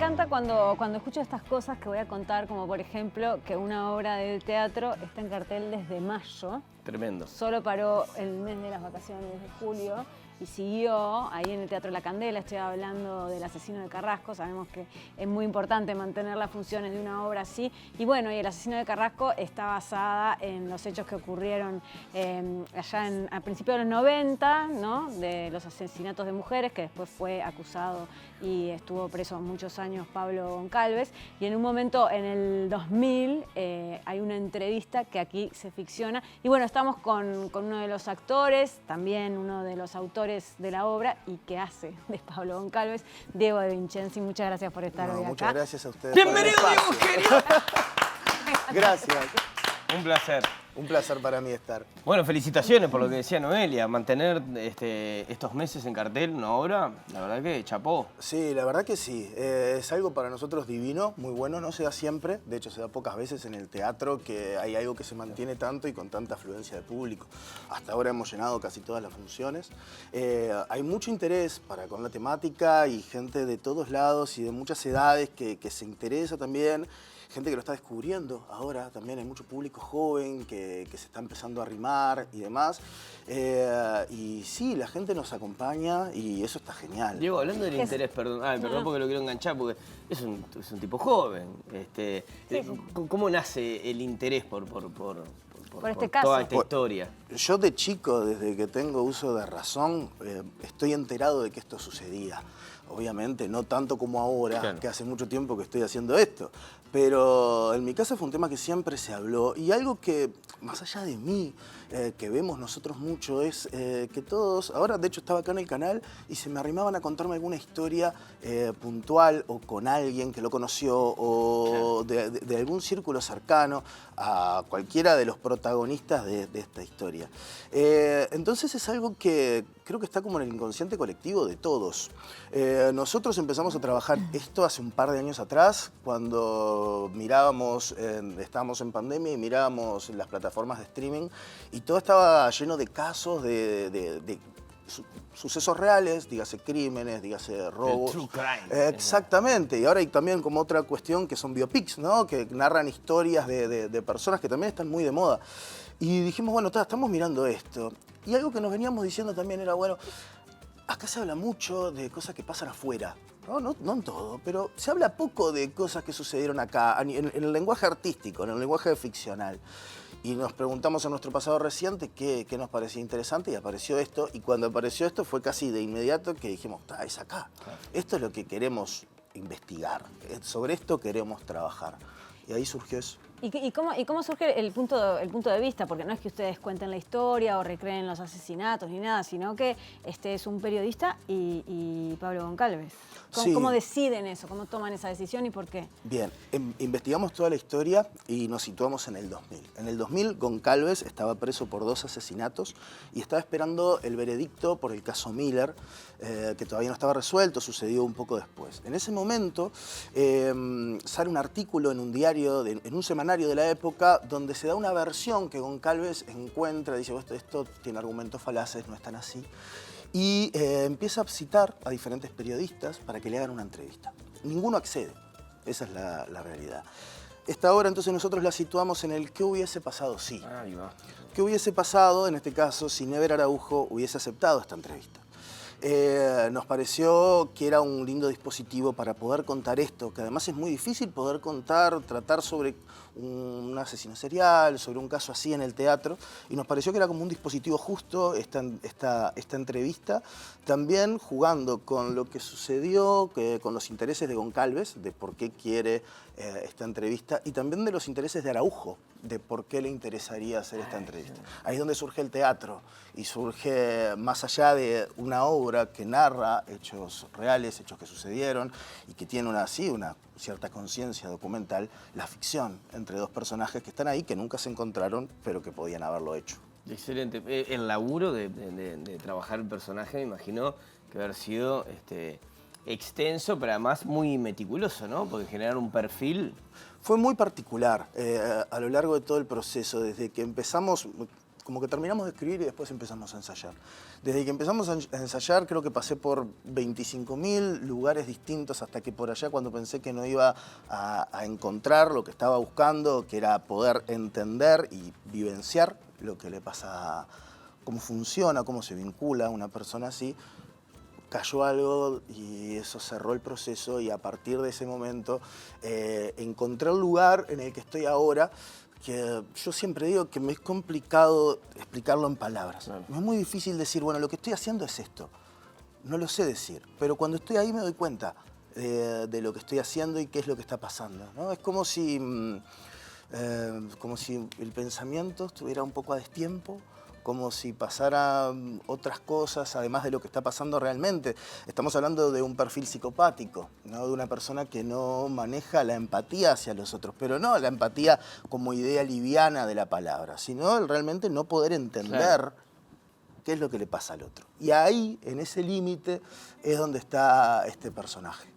encanta cuando escucho estas cosas que voy a contar, como por ejemplo que una obra de teatro está en cartel desde mayo. Tremendo. Solo paró el mes de las vacaciones de julio y siguió ahí en el Teatro La Candela. Estoy hablando del Asesino de Carrasco. Sabemos que es muy importante mantener las funciones de una obra así. Y bueno, y El Asesino de Carrasco está basada en los hechos que ocurrieron allá a principios de los 90, ¿no? De los asesinatos de mujeres, que después fue acusado y estuvo preso muchos años Pablo Goncalves. Y en un momento, en el 2000, hay una entrevista que aquí se ficciona. Y bueno, estamos con uno de los actores, también uno de los autores de la obra y que hace de Pablo Goncalves, Diego De Vincenzi. Muchas gracias por estar hoy acá. Muchas gracias a ustedes. ¡Bienvenido, Diego, querido! Gracias. Un placer. Un placer para mí estar. Bueno, felicitaciones por lo que decía Noelia. Mantener estos meses en cartel una obra, la verdad que chapó. Sí, la verdad que sí. Es algo para nosotros divino, muy bueno. No se da siempre. De hecho, se da pocas veces en el teatro que hay algo que se mantiene tanto y con tanta afluencia de público. Hasta ahora hemos llenado casi todas las funciones. Hay mucho interés con la temática y gente de todos lados y de muchas edades que se interesa también. Gente que lo está descubriendo ahora, también hay mucho público joven que se está empezando a arrimar y demás. Y sí, la gente nos acompaña y eso está genial. Diego, hablando del interés, perdón porque lo quiero enganchar, porque es un tipo joven. Sí. ¿Cómo nace el interés por este caso? toda esta historia? Yo de chico, desde que tengo uso de razón, estoy enterado de que esto sucedía. Obviamente, no tanto como ahora, claro, que hace mucho tiempo que estoy haciendo esto. Pero en mi casa fue un tema que siempre se habló. Y algo que, más allá de mí, que vemos nosotros mucho, es que todos... Ahora, de hecho, estaba acá en el canal y se me arrimaban a contarme alguna historia puntual o con alguien que lo conoció o de algún círculo cercano a cualquiera de los protagonistas de esta historia. Entonces es algo que creo que está como en el inconsciente colectivo de todos. Nosotros empezamos a trabajar esto hace un par de años atrás, cuando estábamos en pandemia y mirábamos las plataformas de streaming y todo estaba lleno de casos de sucesos reales, dígase crímenes, dígase robos. El true crime. Exactamente, y ahora hay también como otra cuestión que son biopics, ¿no? Que narran historias de personas que también están muy de moda. Y dijimos, bueno, estamos mirando esto. Y algo que nos veníamos diciendo también era, bueno, acá se habla mucho de cosas que pasan afuera. No en todo, pero se habla poco de cosas que sucedieron acá, en el lenguaje artístico, en el lenguaje ficcional. Y nos preguntamos en nuestro pasado reciente qué nos parecía interesante y apareció esto. Y cuando apareció esto fue casi de inmediato que dijimos, es acá. Esto es lo que queremos investigar, sobre esto queremos trabajar. Y ahí surgió eso. ¿Y cómo surge el punto de vista? Porque no es que ustedes cuenten la historia o recreen los asesinatos ni nada, sino que es un periodista y Pablo Goncalves. ¿Cómo deciden eso? ¿Cómo toman esa decisión y por qué? Bien, investigamos toda la historia y nos situamos en el 2000. En el 2000, Goncalves estaba preso por 2 asesinatos y estaba esperando el veredicto por el caso Miller, que todavía no estaba resuelto, sucedió un poco después. En ese momento sale un artículo en un diario, en un semanario de la época, donde se da una versión que Goncalves encuentra, dice, esto tiene argumentos falaces, no es tan así. Y empieza a citar a diferentes periodistas para que le hagan una entrevista. Ninguno accede, esa es la realidad. Esta obra entonces nosotros la situamos en el qué hubiese pasado si. Ahí va. ¿Qué hubiese pasado, en este caso, si Never Araujo hubiese aceptado esta entrevista? Nos pareció que era un lindo dispositivo para poder contar esto, que además es muy difícil poder tratar sobre un asesino serial, sobre un caso así en el teatro, y nos pareció que era como un dispositivo justo esta entrevista, también jugando con lo que sucedió, con los intereses de Goncalves, de por qué quiere esta entrevista, y también de los intereses de Araujo, de por qué le interesaría hacer esta entrevista. Ahí es donde surge el teatro, y surge más allá de una obra que narra hechos reales, hechos que sucedieron, y que tiene una cierta conciencia documental, la ficción entre 2 personajes que están ahí, que nunca se encontraron, pero que podían haberlo hecho. Excelente. El laburo de trabajar el personaje, me imagino que haber sido extenso, pero además muy meticuloso, ¿no? Porque generar un perfil... Fue muy particular a lo largo de todo el proceso, desde que empezamos... como que terminamos de escribir y después empezamos a ensayar. Desde que empezamos a ensayar creo que pasé por 25.000 lugares distintos hasta que por allá cuando pensé que no iba a encontrar lo que estaba buscando, que era poder entender y vivenciar lo que le pasa, cómo funciona, cómo se vincula a una persona así, cayó algo y eso cerró el proceso y a partir de ese momento encontré el lugar en el que estoy ahora, que yo siempre digo que me es complicado explicarlo en palabras. Claro. Es muy difícil decir, bueno, lo que estoy haciendo es esto. No lo sé decir, pero cuando estoy ahí me doy cuenta de lo que estoy haciendo y qué es lo que está pasando, ¿no? Es como si el pensamiento estuviera un poco a destiempo, como si pasaran otras cosas, además de lo que está pasando realmente. Estamos hablando de un perfil psicopático, ¿no? De una persona que no maneja la empatía hacia los otros, pero no la empatía como idea liviana de la palabra, sino el realmente no poder entender claro. qué es lo que le pasa al otro. Y ahí, en ese límite, es donde está este personaje.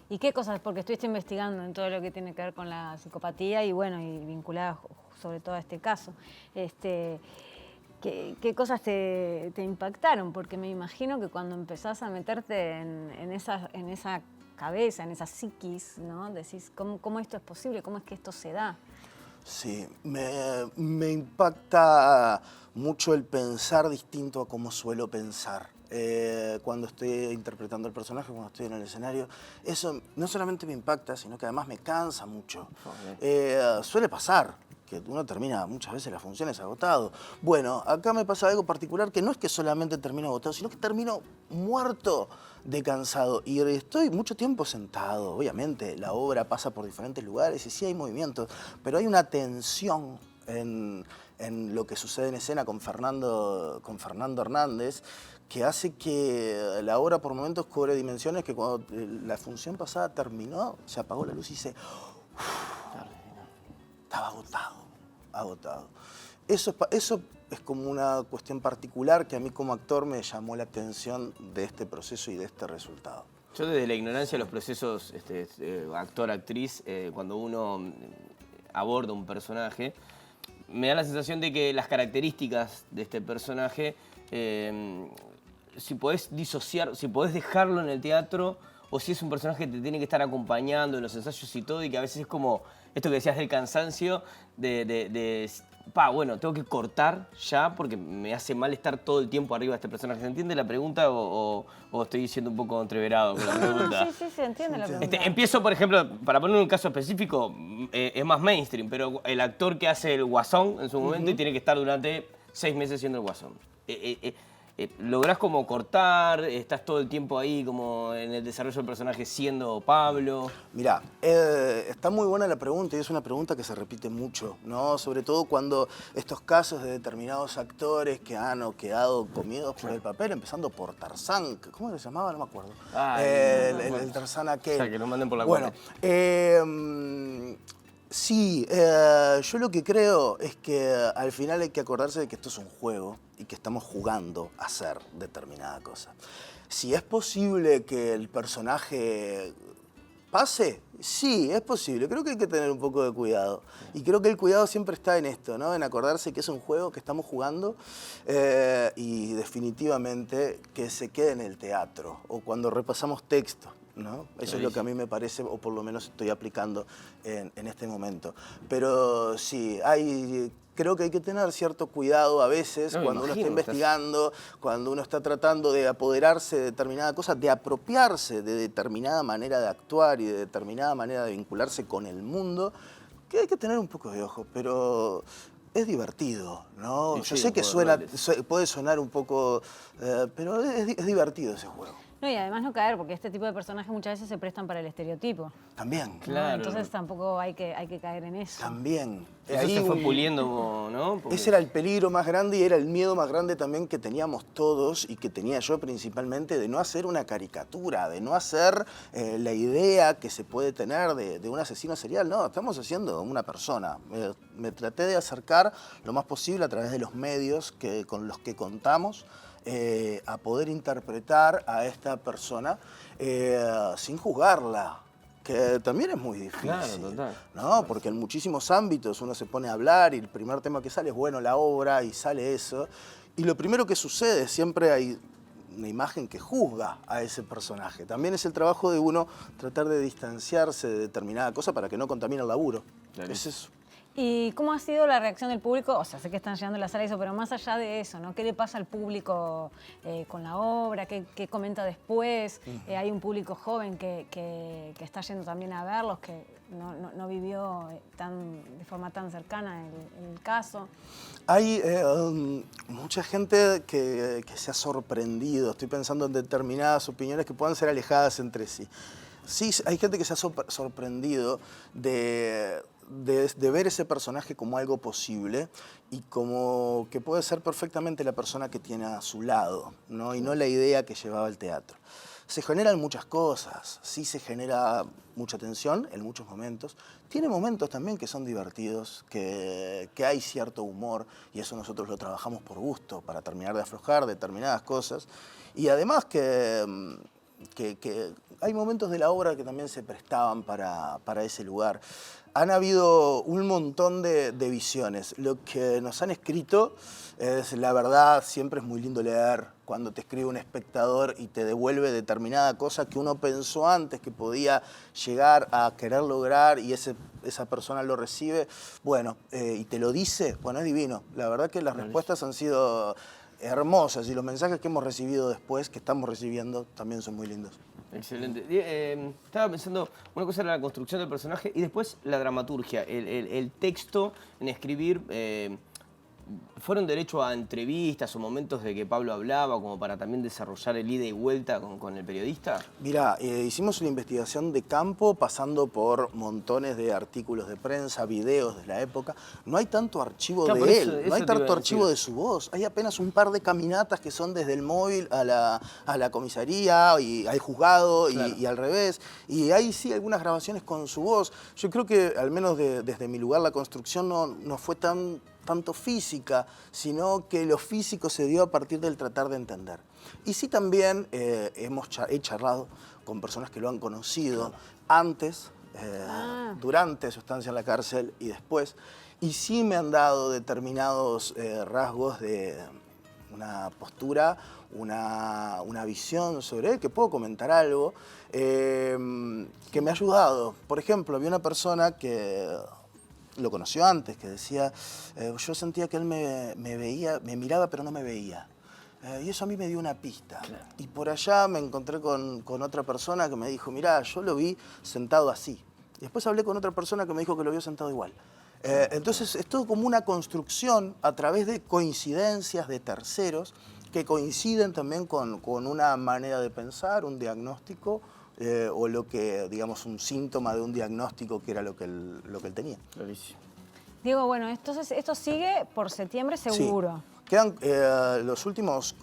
¿Y qué cosas? Porque estuviste investigando en todo lo que tiene que ver con la psicopatía y bueno, y vinculada sobre todo a este caso. ¿Qué cosas te impactaron? Porque me imagino que cuando empezás a meterte en esa cabeza, en esa psiquis, ¿no? Decís, ¿cómo esto es posible? ¿Cómo es que esto se da? Sí, me impacta mucho el pensar distinto a como suelo pensar. Cuando estoy interpretando el personaje, cuando estoy en el escenario, eso no solamente me impacta, sino que además me cansa mucho. Suele pasar que uno termina muchas veces las funciones agotado. Bueno, acá me pasa algo particular que no es que solamente termino agotado, sino que termino muerto de cansado. Y estoy mucho tiempo sentado, obviamente, la obra pasa por diferentes lugares y sí hay movimientos, pero hay una tensión en lo que sucede en escena con Fernando Hernández, que hace que la obra por momentos cobre dimensiones que cuando la función pasada terminó, se apagó la luz y dice, estaba agotado. Eso es como una cuestión particular que a mí como actor me llamó la atención de este proceso y de este resultado. Yo desde la ignorancia de los procesos actor-actriz, cuando uno aborda un personaje, me da la sensación de que las características de este personaje, si podés disociar, si podés dejarlo en el teatro, o si es un personaje que te tiene que estar acompañando en los ensayos y todo, y que a veces es como esto que decías del cansancio, bueno, tengo que cortar ya porque me hace mal estar todo el tiempo arriba de este personaje. ¿Se entiende la pregunta o estoy siendo un poco entreverado con la pregunta? Sí, se entiende la pregunta. Empiezo, por ejemplo, para poner un caso específico, es más mainstream, pero el actor que hace el Guasón en su momento y tiene que estar durante 6 meses siendo el Guasón. ¿Lográs como cortar? ¿Estás todo el tiempo ahí como en el desarrollo del personaje siendo Pablo? Mirá, está muy buena la pregunta y es una pregunta que se repite mucho, ¿no? Sobre todo cuando estos casos de determinados actores que han quedado comidos por el papel, empezando por Tarzán, ¿cómo se llamaba? No me acuerdo. El Tarzán aquel. O sea, que lo manden por la Bueno, sí, yo lo que creo es que al final hay que acordarse de que esto es un juego y que estamos jugando a hacer determinada cosa. Si es posible que el personaje pase, sí, es posible. Creo que hay que tener un poco de cuidado. Y creo que el cuidado siempre está en esto, ¿no? En acordarse que es un juego que estamos jugando y definitivamente que se quede en el teatro o cuando repasamos texto, ¿no? Eso es lo que a mí me parece, o por lo menos estoy aplicando en este momento. Pero sí, creo que hay que tener cierto cuidado a veces cuando uno está investigando, cuando uno está tratando de apoderarse de determinada cosa, de apropiarse de determinada manera de actuar y de determinada manera de vincularse con el mundo, que hay que tener un poco de ojo, pero es divertido, ¿no? Yo sé que puede sonar un poco, pero es divertido ese juego. No, y además no caer, porque este tipo de personajes muchas veces se prestan para el estereotipo. También. Claro. Entonces tampoco hay que caer en eso. También. Eso se fue puliendo, ¿no? Porque ese era el peligro más grande y era el miedo más grande también que teníamos todos y que tenía yo principalmente, de no hacer una caricatura, de no hacer la idea que se puede tener de un asesino serial. No, estamos haciendo una persona. Me traté de acercar lo más posible a través de los medios con los que contamos, a poder interpretar a esta persona sin juzgarla. que también es muy difícil. Claro, total. ¿No? Porque en muchísimos ámbitos uno se pone a hablar y el primer tema que sale es, bueno, la obra, y sale eso. Y lo primero que sucede, siempre hay una imagen que juzga a ese personaje. También es el trabajo de uno tratar de distanciarse de determinada cosa para que no contamine el laburo. Claro. Es eso. ¿Y cómo ha sido la reacción del público? O sea, sé que están llegando a la sala y eso, pero más allá de eso, ¿no? ¿Qué le pasa al público con la obra? ¿Qué comenta después? Hay un público joven que está yendo también a verlos, que no vivió de forma tan cercana el caso. Hay mucha gente que se ha sorprendido. Estoy pensando en determinadas opiniones que puedan ser alejadas entre sí. Sí, hay gente que se ha sorprendido de ver ese personaje como algo posible y como que puede ser perfectamente la persona que tiene a su lado, ¿no? Y no la idea que llevaba el teatro. Se generan muchas cosas, sí se genera mucha tensión en muchos momentos. Tiene momentos también que son divertidos, que hay cierto humor, y eso nosotros lo trabajamos por gusto, para terminar de aflojar determinadas cosas. Y además que hay momentos de la obra que también se prestaban para ese lugar. Han habido un montón de visiones. Lo que nos han escrito es, la verdad, siempre es muy lindo leer cuando te escribe un espectador y te devuelve determinada cosa que uno pensó antes que podía llegar a querer lograr, y esa persona lo recibe, bueno, y te lo dice, bueno, es divino. La verdad que las respuestas han sido hermosas, y los mensajes que hemos recibido después, que estamos recibiendo, también son muy lindos. Excelente. Estaba pensando, una cosa era la construcción del personaje y después la dramaturgia, el texto en escribir. ¿Fueron derecho a entrevistas o momentos de que Pablo hablaba como para también desarrollar el ida y vuelta con el periodista? Mirá, hicimos una investigación de campo pasando por montones de artículos de prensa, videos de la época. No hay tanto archivo de él, no hay tanto archivo de su voz. Hay apenas un par de caminatas que son desde el móvil a la comisaría y al juzgado, claro, y al revés. Y hay sí algunas grabaciones con su voz. Yo creo que, al menos desde mi lugar, la construcción no fue tanto física, sino que lo físico se dio a partir del tratar de entender. Y sí también he charlado con personas que lo han conocido antes, durante su estancia en la cárcel y después, y sí me han dado determinados rasgos de una postura, una visión sobre él, que puedo comentar algo, que me ha ayudado. Por ejemplo, había una persona que lo conoció antes, que decía, yo sentía que él me miraba pero no me veía. Y eso a mí me dio una pista. Claro. Y por allá me encontré con otra persona que me dijo, mirá, yo lo vi sentado así. Y después hablé con otra persona que me dijo que lo vio sentado igual. Entonces es todo como una construcción a través de coincidencias de terceros que coinciden también con una manera de pensar, un diagnóstico, o lo que, digamos, un síntoma de un diagnóstico que era lo que él tenía. Clarísimo. Diego, bueno, entonces esto sigue por septiembre seguro. Sí. Quedan los últimos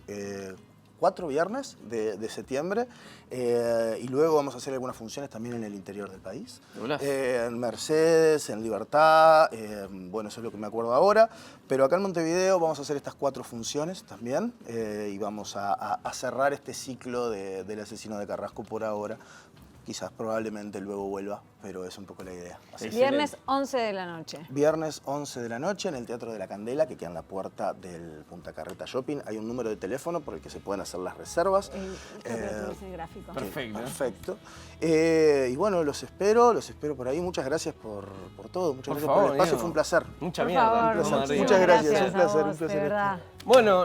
4 viernes de septiembre, y luego vamos a hacer algunas funciones también en el interior del país. En Mercedes, en Libertad, bueno, eso es lo que me acuerdo ahora, pero acá en Montevideo vamos a hacer estas 4 funciones también, y vamos a cerrar este ciclo del asesino de Carrasco por ahora. Quizás probablemente luego vuelva, pero es un poco la idea. Viernes 11 de la noche. Viernes 11 de la noche en el Teatro de la Candela, que queda en la puerta del Punta Carreta Shopping. Hay un número de teléfono por el que se pueden hacer las reservas. El gráfico. Perfecto. Perfecto. Y bueno, los espero por ahí. Muchas gracias por todo. Muchas gracias por el espacio. Fue un placer. Mucha mierda. Muchas gracias. Un placer. De verdad. Bueno.